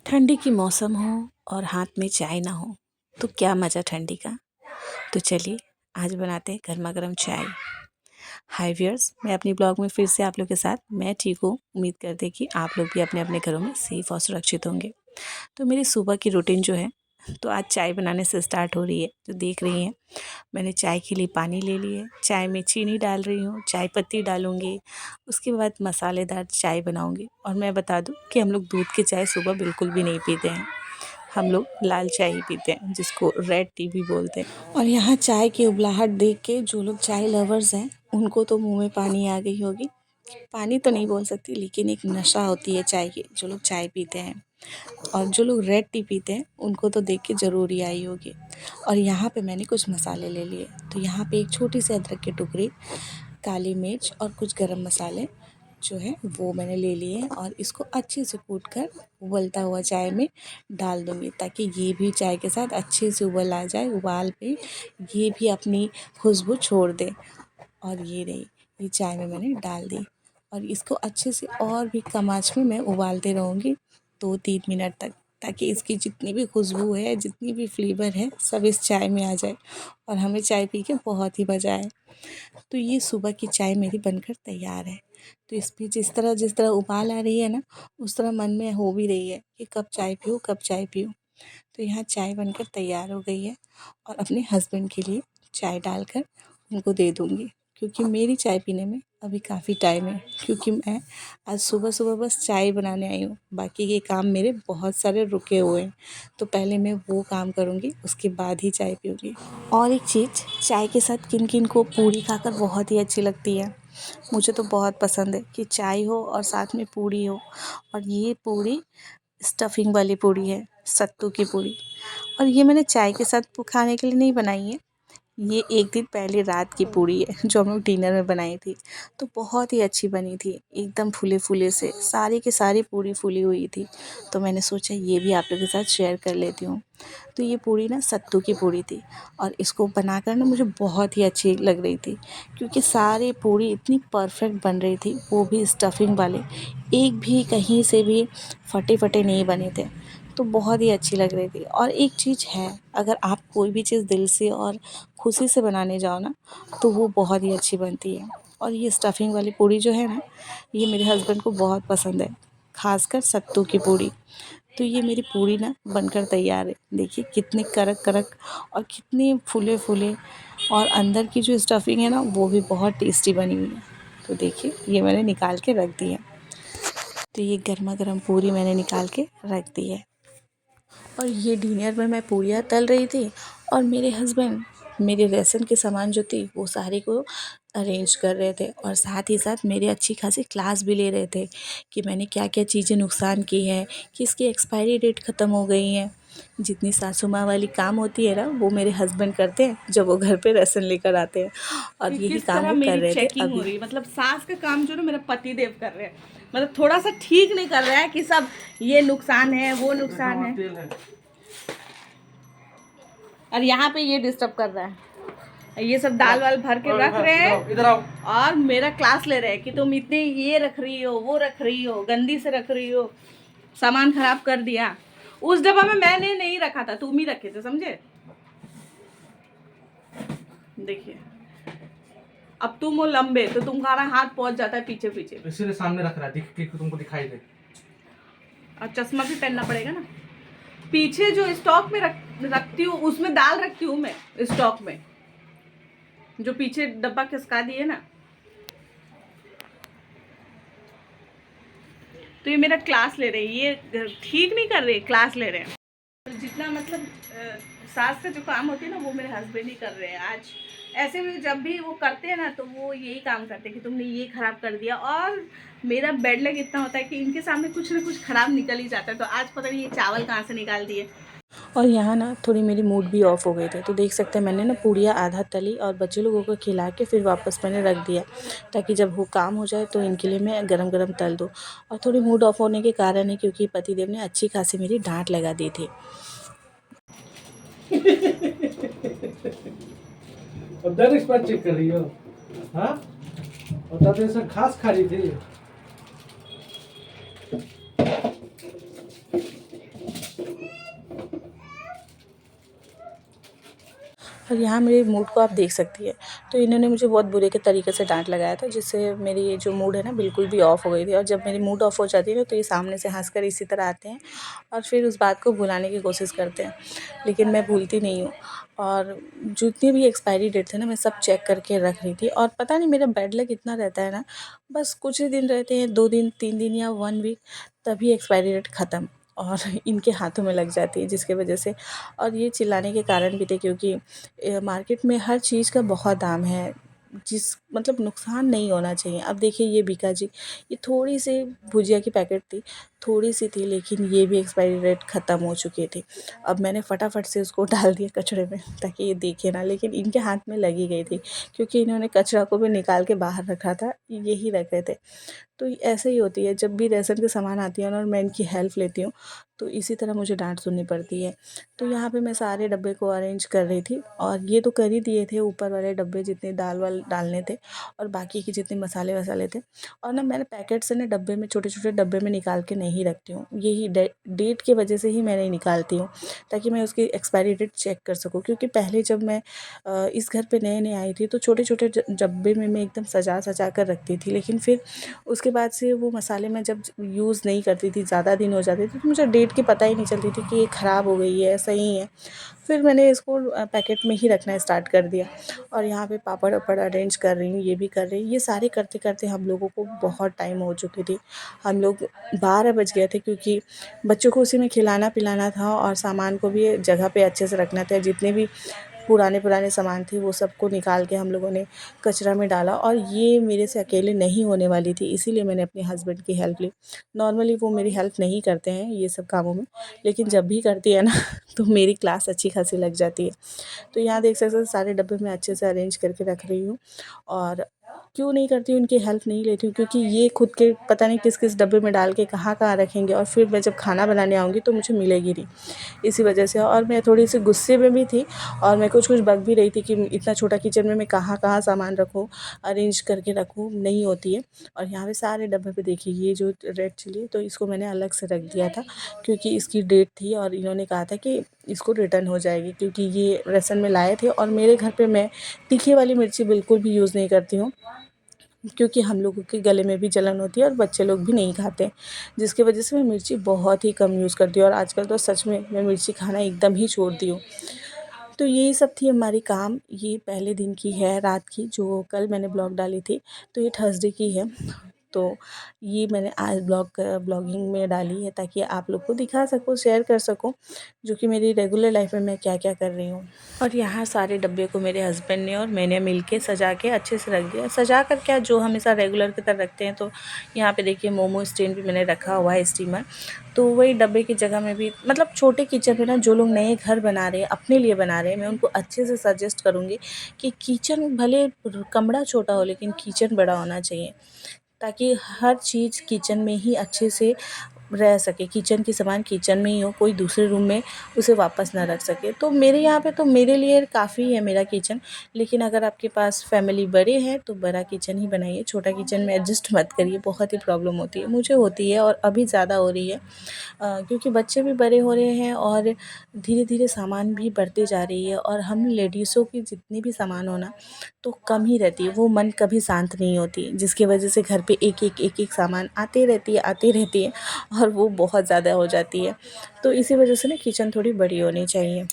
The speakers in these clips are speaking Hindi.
ठंडी की मौसम हो और हाथ में चाय ना हो तो क्या मज़ा ठंडी का। तो चलिए आज बनाते हैं गर्मा गर्म चाय। हाय व्यूअर्स, मैं अपनी ब्लॉग में फिर से आप लोग के साथ। मैं ठीक हूँ, उम्मीद करते हैं कि आप लोग भी अपने अपने घरों में सेफ और सुरक्षित होंगे। तो मेरी सुबह की रूटीन जो है तो आज चाय बनाने से स्टार्ट हो रही है। जो देख रही हैं, मैंने चाय के लिए पानी ले ली है, चाय में चीनी डाल रही हूँ, चाय पत्ती डालूँगी, उसके बाद मसालेदार चाय बनाऊँगी। और मैं बता दूँ कि हम लोग दूध की चाय सुबह बिल्कुल भी नहीं पीते हैं, हम लोग लाल चाय ही पीते हैं, जिसको रेड टी भी बोलते हैं। और यहाँ चाय की उबलाहट देख के जो लोग चाय लवर्स हैं उनको तो मुंह में पानी आ गई होगी। पानी तो नहीं बोल सकती, लेकिन एक नशा होती है चाय की, जो लोग चाय पीते हैं। और जो लोग रेड टी पीते हैं उनको तो देख के ज़रूर ही आई होगी। और यहाँ पे मैंने कुछ मसाले ले लिए। तो यहाँ पे एक छोटी सी अदरक की टुकड़ी, काली मिर्च और कुछ गरम मसाले जो है वो मैंने ले लिए हैं। और इसको अच्छे से कूट कर उबलता हुआ चाय में डाल दूँगी, ताकि ये भी चाय के साथ अच्छे से उबल आ जाए। उबाल पे ये भी अपनी खुशबू छोड़ दे। और ये रही, ये चाय में मैंने डाल दी। और इसको अच्छे से और भी कम आँच में मैं उबालते रहूँगी 2-3 मिनट तक, ताकि इसकी जितनी भी खुशबू है, जितनी भी फ्लेवर है, सब इस चाय में आ जाए और हमें चाय पी के बहुत ही मज़ा आए। तो ये सुबह की चाय मेरी बनकर तैयार है। तो इसमें जिस तरह उबाल आ रही है ना, उस तरह मन में हो भी रही है कि कब चाय पीऊँ, कब चाय पीऊँ। तो यहाँ चाय बनकर तैयार हो गई है और अपने हस्बैंड के लिए चाय डालकर उनको दे दूँगी, क्योंकि मेरी चाय पीने में अभी काफ़ी टाइम है। क्योंकि मैं आज सुबह-सुबह बस चाय बनाने आई हूँ, बाकी के काम मेरे बहुत सारे रुके हुए हैं। तो पहले मैं वो काम करूँगी, उसके बाद ही चाय पीऊँगी। और एक चीज़, चाय के साथ किन-किन को पूड़ी खाकर बहुत ही अच्छी लगती है। मुझे तो बहुत पसंद है कि चाय हो और साथ में पूड़ी हो। और ये पूड़ी स्टफिंग वाली पूड़ी है, सत्तू की पूड़ी। और ये मैंने चाय के साथ खाने के लिए नहीं बनाई है, ये एक दिन पहले रात की पूड़ी है जो हम लोग डिनर में बनाई थी। तो बहुत ही अच्छी बनी थी, एकदम फूले-फूले से, सारी की सारी पूड़ी फूली हुई थी। तो मैंने सोचा ये भी आप लोगों के साथ शेयर कर लेती हूँ। तो ये पूड़ी ना सत्तू की पूड़ी थी और इसको बनाकर ना मुझे बहुत ही अच्छी लग रही थी, क्योंकि सारी पूड़ी इतनी परफेक्ट बन रही थी, वो भी स्टफिंग वाले, एक भी कहीं से भी फटे-फटे नहीं बने थे। तो बहुत ही अच्छी लग रही थी। और एक चीज़ है, अगर आप कोई भी चीज़ दिल से और खुशी से बनाने जाओ ना, तो वो बहुत ही अच्छी बनती है। और ये स्टफिंग वाली पूड़ी जो है ना, ये मेरे हस्बैंड को बहुत पसंद है, ख़ासकर सत्तू की पूड़ी। तो ये मेरी पूड़ी ना बनकर तैयार है। देखिए कितने कड़क-कड़क और कितने फूले-फूले, और अंदर की जो स्टफिंग है ना, वो भी बहुत टेस्टी बनी हुई है। तो देखिए ये मैंने निकाल के रख दी है। तो ये गरमा-गरम पूड़ी मैंने निकाल के रख दी है। और ये डिनर में मैं पूड़ियाँ तल रही थी और मेरे हस्बैंड मेरे राशन के सामान जो थी वो सारे को अरेंज कर रहे थे, और साथ ही साथ मेरे अच्छी खासी क्लास भी ले रहे थे कि मैंने क्या क्या चीज़ें नुकसान की है, कि इसकी एक्सपायरी डेट ख़त्म हो गई है। जितनी सासू माँ वाली काम होती है ना, वो मेरे हस्बैंड करते हैं जब वो घर पे राशन लेकर आते हैं। और यही काम वो कर रहे थे चेकिंग हो अभी। रही है, मतलब सास का काम जो ना मेरा पति देव कर रहे हैं, मतलब थोड़ा सा ठीक नहीं कर रहा है कि सब ये नुकसान है वो नुकसान है। और यहाँ पे ये डिस्टर्ब कर रहा है, ये सब दाल वाल भर के रख रहे हैं इधर आओ, और मेरा क्लास ले रहे हैं कि तुम इतने ये रख रही हो, वो रख रही हो, गंदी से रख रही हो, सामान खराब कर दिया। उस डब्बा में मैंने नहीं रखा था, तुम ही रखे थे, समझे। देखिए अब तुम हो लंबे तो तुम्हारा हाथ पहुंच जाता है पीछे पीछे, इसीलिए सामने रख रहा है कि तुमको दिखाई दे। और चश्मा भी पहनना पड़ेगा ना। पीछे जो स्टॉक में रखती हूँ उसमें दाल रखती हूँ मैं, स्टॉक में जो पीछे डब्बा खिसका दिए ना। तो ये मेरा क्लास ले रहे हैं, ये ठीक नहीं कर रहे, क्लास ले रहे हैं। जितना मतलब सास का जो काम होती है ना, वो मेरे हस्बैंड ही कर रहे हैं आज। ऐसे में जब भी वो करते हैं ना, तो वो यही काम करते हैं कि तुमने ये खराब कर दिया। और मेरा बेड लग इतना होता है कि इनके सामने कुछ ना कुछ खराब निकल ही जाता है। तो आज पता नहीं ये चावल कहाँ से निकाल दिए। और यहाँ ना थोड़ी मेरी मूड भी ऑफ हो गई थी, तो देख सकते हैं मैंने ना पूड़ियाँ आधा तली और बच्चे लोगों को खिला के फिर वापस मैंने रख दिया, ताकि जब वो काम हो जाए तो इनके लिए मैं गरम गरम तल दूँ। और थोड़ी मूड ऑफ होने के कारण है क्योंकि पतिदेव ने अच्छी खासी मेरी डांट लगा दी थी। और इस बार चेक कर रही हो? हाँ, और दादा ऐसा खास खा रही थी। और यहाँ मेरे मूड को आप देख सकती है। तो इन्होंने मुझे बहुत बुरे के तरीके से डांट लगाया था, जिससे मेरी ये जो मूड है ना बिल्कुल भी ऑफ हो गई थी। और जब मेरी मूड ऑफ हो जाती है ना तो ये सामने से हंसकर इसी तरह आते हैं और फिर उस बात को भुलाने की कोशिश करते हैं, लेकिन मैं भूलती नहीं हूँ। और जितनी भी एक्सपायरी डेट थे ना मैं सब चेक करके रख रही थी। और पता नहीं मेरा बैड लक इतना रहता है ना, बस कुछ ही दिन रहते हैं, 2 दिन 3 दिन या 1 वीक, तभी एक्सपायरी डेट ख़त्म और इनके हाथों में लग जाती है, जिसकी वजह से। और ये चिल्लाने के कारण भी थे क्योंकि मार्केट में हर चीज़ का बहुत दाम है, जिस मतलब नुकसान नहीं होना चाहिए। अब देखिए ये बीका जी, ये थोड़ी सी भुजिया की पैकेट थी, थोड़ी सी थी, लेकिन ये भी एक्सपायरी डेट ख़त्म हो चुकी थी। अब मैंने फटाफट से उसको डाल दिया कचड़े में ताकि ये देखे ना, लेकिन इनके हाथ में लगी गई थी क्योंकि इन्होंने कचरा को भी निकाल के बाहर रखा था, यही रख रहे थे। तो ऐसे ही होती है जब भी राशन के सामान आती है ना और मैं इनकी हेल्प लेती हूँ, तो इसी तरह मुझे डांट सुननी पड़ती है। तो यहाँ पे मैं सारे डब्बे को अरेंज कर रही थी और ये तो कर ही दिए थे, ऊपर वाले डब्बे जितने दाल वाल डालने थे और बाकी के जितने मसाले वसाले थे। और ना मैंने पैकेट से ना डब्बे में, छोटे छोटे डब्बे में निकाल के नहीं रखती हूँ, यही डेट की वजह से ही मैं नहीं निकालती हूँ, ताकि मैं उसकी एक्सपायरी डेट चेक कर सकूँ। क्योंकि पहले जब मैं इस घर पे नए नए आई थी तो छोटे छोटे डब्बे में मैं एकदम सजा सजा कर रखती थी, लेकिन फिर उसके बाद से वो मसाले मैं जब यूज़ नहीं करती थी, ज़्यादा दिन हो जाते थे, तो मुझे डेट की पता ही नहीं चलती थी कि ये ख़राब हो गई है, सही है। फिर मैंने इसको पैकेट में ही रखना स्टार्ट कर दिया। और यहाँ पे पापड़ वापड़ अरेंज कर रही हूँ, ये भी कर रही हूँ। ये सारे करते करते हम लोगों को बहुत टाइम हो चुकी थी। हम लोग 12 बज गए थे क्योंकि बच्चों को उसी में खिलाना पिलाना था और सामान को भी जगह पे अच्छे से रखना था। जितने भी पुराने पुराने सामान थे वो सबको निकाल के हम लोगों ने कचरा में डाला। और ये मेरे से अकेले नहीं होने वाली थी, इसीलिए मैंने अपने हस्बैंड की हेल्प ली। नॉर्मली वो मेरी हेल्प नहीं करते हैं ये सब कामों में, लेकिन जब भी करती है ना तो मेरी क्लास अच्छी खासी लग जाती है। तो यहाँ देख सकते हैं सारे डब्बे मैं अच्छे से अरेंज करके रख रही हूँ। और क्यों नहीं करती हूँ, उनकी हेल्प नहीं लेती हूँ, क्योंकि ये खुद के पता नहीं किस किस डब्बे में डाल के कहाँ कहाँ रखेंगे और फिर मैं जब खाना बनाने आऊँगी तो मुझे मिलेगी नहीं, इसी वजह से। और मैं थोड़ी सी गुस्से में भी थी और मैं कुछ कुछ बक भी रही थी कि इतना छोटा किचन में मैं कहाँ कहाँ सामान रखूँ, अरेंज करके रखूँ, नहीं होती है। और यहाँ पे सारे डब्बे पे देखिए ये जो रेड चिली, तो इसको मैंने अलग से रख दिया था क्योंकि इसकी डेट थी और इन्होंने कहा था कि इसको रिटर्न हो जाएगी, क्योंकि ये राशन में लाए थे। और मेरे घर पे मैं तीखी वाली मिर्ची बिल्कुल भी यूज़ नहीं करती हूँ, क्योंकि हम लोगों के गले में भी जलन होती है और बच्चे लोग भी नहीं खाते, जिसकी वजह से मैं मिर्ची बहुत ही कम यूज़ करती हूँ। और आजकल तो सच में मैं मिर्ची खाना एकदम ही छोड़ दी हूँ। तो यही सब थी हमारी काम। ये पहले दिन की है, रात की, जो कल मैंने ब्लॉग डाली थी, तो ये थर्सडे की है। तो ये मैंने आज ब्लॉगिंग में डाली है ताकि आप लोग को दिखा सकूँ, शेयर कर सकूँ, जो कि मेरी रेगुलर लाइफ में मैं क्या क्या कर रही हूँ। और यहाँ सारे डब्बे को मेरे हस्बैंड ने और मैंने मिलके सजा के अच्छे से रख दिया। सजा कर क्या, जो हमेशा रेगुलर की तरह रखते हैं। तो यहाँ पे देखिए मोमो स्टैंड भी मैंने रखा हुआ है, स्टीमर। तो वही डब्बे की जगह में भी, मतलब छोटे किचन में ना जो लोग नए घर बना रहे हैं, अपने लिए बना रहे हैं, मैं उनको अच्छे से सजेस्ट करूँगी कि किचन भले कमरा छोटा हो लेकिन किचन बड़ा होना चाहिए, ताकि हर चीज़ किचन में ही अच्छे से रह सके। किचन की सामान किचन में ही हो, कोई दूसरे रूम में उसे वापस ना रख सके। तो मेरे यहाँ पे तो मेरे लिए काफ़ी है मेरा किचन, लेकिन अगर आपके पास फैमिली बड़े हैं तो बड़ा किचन ही बनाइए, छोटा किचन में एडजस्ट मत करिए, बहुत ही प्रॉब्लम होती है, मुझे होती है और अभी ज़्यादा हो रही है। क्योंकि बच्चे भी बड़े हो रहे हैं और धीरे धीरे सामान भी बढ़ते जा रही है। और हम लेडीज़ों की जितनी भी सामान होना तो कम ही रहती है, वो मन कभी शांत नहीं होती, जिसकी वजह से घर पे एक एक सामान आती रहती है और वो बहुत ज़्यादा हो जाती है। तो इसी वजह से ना किचन थोड़ी बड़ी होनी चाहिए।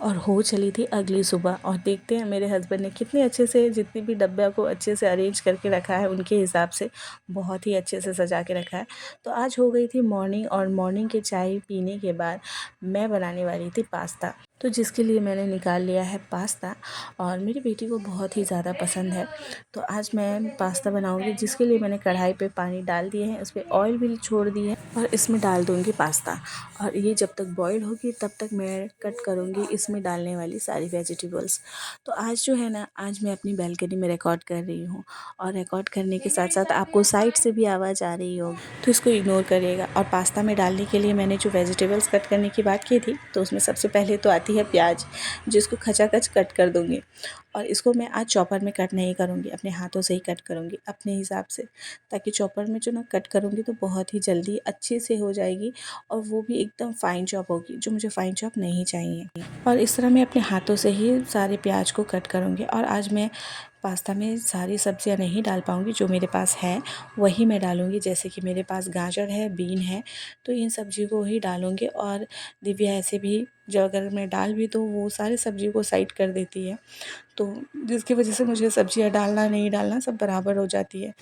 और हो चली थी अगली सुबह, और देखते हैं मेरे हस्बैंड ने कितने अच्छे से जितनी भी डब्बा को अच्छे से अरेंज करके रखा है, उनके हिसाब से बहुत ही अच्छे से सजा के रखा है। तो आज हो गई थी मॉर्निंग, और मॉर्निंग के चाय पीने के बाद मैं बनाने वाली थी पास्ता। तो जिसके लिए मैंने निकाल लिया है पास्ता, और मेरी बेटी को बहुत ही ज़्यादा पसंद है। तो आज मैं पास्ता बनाऊंगी, जिसके लिए मैंने कढ़ाई पे पानी डाल दिए हैं, उस पर ऑयल भी छोड़ दी है और इसमें डाल दूंगी पास्ता। और ये जब तक बॉईल होगी तब तक मैं कट करूंगी इसमें डालने वाली सारी वेजिटेबल्स। तो आज जो है ना, आज मैं अपनी बैल्कनी में रिकॉर्ड कर रही हूँ, और रिकॉर्ड करने के साथ साथ आपको साइड से भी आवाज़ आ रही होगी, तो इसको इग्नोर करिएगा। और पास्ता में डालने के लिए मैंने जो वेजिटेबल्स कट करने की बात की थी, तो उसमें सबसे पहले तो आती आती है प्याज, जिसको खचाखच कट कर दूँगी। और इसको मैं आज चॉपर में कट नहीं करूँगी, अपने हाथों से ही कट करूँगी अपने हिसाब से, ताकि चॉपर में जो ना कट करूँगी तो बहुत ही जल्दी अच्छे से हो जाएगी और वो भी एकदम फ़ाइन चॉप होगी, जो मुझे फ़ाइन चॉप नहीं चाहिए। और इस तरह मैं अपने हाथों से ही सारे प्याज को कट करूँगी। और आज मैं पास्ता में सारी सब्जियां नहीं डाल पाऊँगी, जो मेरे पास है वही मैं डालूँगी। जैसे कि मेरे पास गाजर है, बीन है, तो इन सब्जी को ही डालूँगी। और दिव्या ऐसे भी जो अगर मैं डाल भी तो वो सारी सब्जी को साइड कर देती है, तो जिसकी वजह से मुझे सब्जियां डालना नहीं डालना सब बराबर हो जाती है।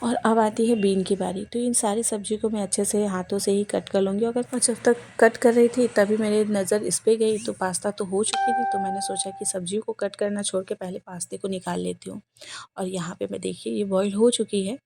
और अब आती है बीन की बारी, तो इन सारी सब्जी को मैं अच्छे से हाथों से ही कट कर लूँगी। अगर मैं जब तक कट कर रही थी तभी मेरी नज़र इस पे गई, तो पास्ता तो हो चुकी थी, तो मैंने सोचा कि सब्जियों को कट करना छोड़ के पहले पास्ते को निकाल लेती हूँ। और यहाँ पे मैं देखिए ये बॉईल हो चुकी है।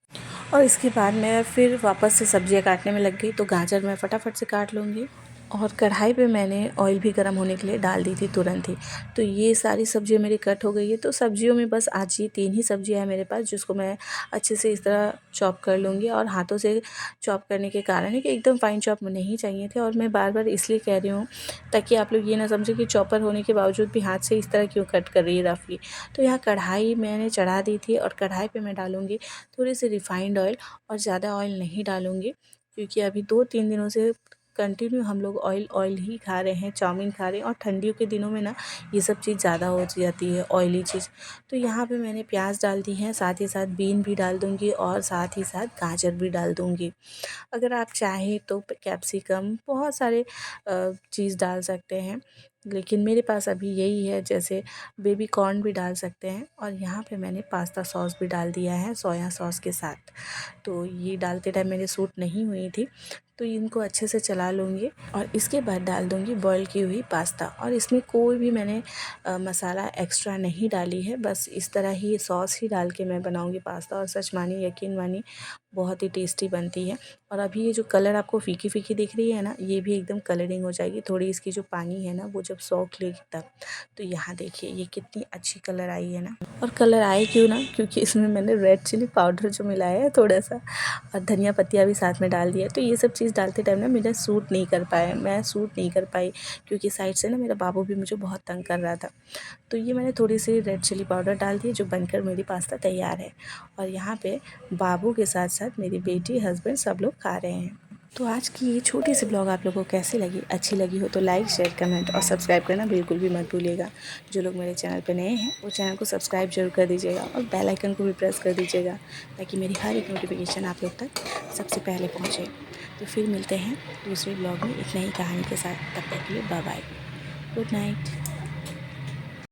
और इसके बाद मैं फिर वापस से सब्जियाँ काटने में लग गई, तो गाजर मैं फटाफट से काट लूँगी। और कढ़ाई पे मैंने ऑयल भी गर्म होने के लिए डाल दी थी तुरंत ही। तो ये सारी सब्जियां मेरी कट हो गई है। तो सब्जियों में बस आज ये 3 ही सब्जियां हैं मेरे पास, जिसको मैं अच्छे से इस तरह चॉप कर लूँगी। और हाथों से चॉप करने के कारण है कि एकदम फाइन चॉप नहीं चाहिए थे। और मैं बार बार इसलिए कह रही हूँ ताकि आप लोग ये ना समझें कि चॉपर होने के बावजूद भी हाथ से इस तरह क्यों कट कर रही है रफली। तो यहाँ कढ़ाई मैंने चढ़ा दी थी और कढ़ाई पर मैं डालूँगी थोड़ी सी रिफाइंड ऑयल, और ज़्यादा ऑयल नहीं डालूँगी, क्योंकि अभी 2-3 दिनों से कंटिन्यू हम लोग ऑयल ही खा रहे हैं, चाउमीन खा रहे हैं। और ठंडियों के दिनों में ना ये सब चीज़ ज़्यादा हो जाती है, ऑयली चीज़। तो यहाँ पे मैंने प्याज डाल दी है, साथ ही साथ बीन भी डाल दूँगी और साथ ही साथ गाजर भी डाल दूँगी। अगर आप चाहें तो कैप्सिकम बहुत सारे चीज़ डाल सकते हैं, लेकिन मेरे पास अभी यही है। जैसे बेबी कॉर्न भी डाल सकते हैं। और यहाँ पे मैंने पास्ता सॉस भी डाल दिया है सोया सॉस के साथ। तो ये डालते टाइम मेरे सूट नहीं हुई थी, तो इनको अच्छे से चला लूँगी। और इसके बाद डाल दूँगी बॉईल की हुई पास्ता। और इसमें कोई भी मैंने मसाला एक्स्ट्रा नहीं डाली है, बस इस तरह ही सॉस ही डाल के मैं बनाऊँगी पास्ता। और सच मानिए, यकीन मानिए, बहुत ही टेस्टी बनती है। और अभी ये जो कलर आपको फीकी फीकी दिख रही है ना, ये भी एकदम कलरिंग हो जाएगी। थोड़ी इसकी जो पानी है ना, वो जब सोख लेगी तब। तो यहाँ देखिए ये कितनी अच्छी कलर आई है ना। और कलर आए क्यों ना, क्योंकि इसमें मैंने रेड चिली पाउडर जो मिलाया है थोड़ा सा, और धनिया पत्तियाँ भी साथ में डाल दिया। तो ये सब चीज़ डालते टाइम ना मेरा सूट नहीं कर पाया, मैं सूट नहीं कर पाई, क्योंकि साइड से ना मेरा बाबू भी मुझे बहुत तंग कर रहा था। तो ये मैंने थोड़ी सी रेड चिली पाउडर डाल दी, जो बनकर मेरी पास्ता तैयार है। और यहाँ पे बाबू के साथ साथ मेरी बेटी, हस्बैंड सब लोग खा रहे हैं। तो आज की ये छोटी सी ब्लॉग आप लोगों को कैसी लगी? अच्छी लगी हो तो लाइक, शेयर, कमेंट और सब्सक्राइब करना बिल्कुल भी मत भूलिएगा। जो लोग मेरे चैनल पे नए हैं वो चैनल को सब्सक्राइब जरूर कर दीजिएगा और बेल आइकन को भी प्रेस कर दीजिएगा, ताकि मेरी हर एक नोटिफिकेशन आप लोग तक सबसे पहले पहुँचे। तो फिर मिलते हैं दूसरे ब्लॉग में एक नई कहानी के साथ। तब तक के लिए बाय बाय, गुड नाइट।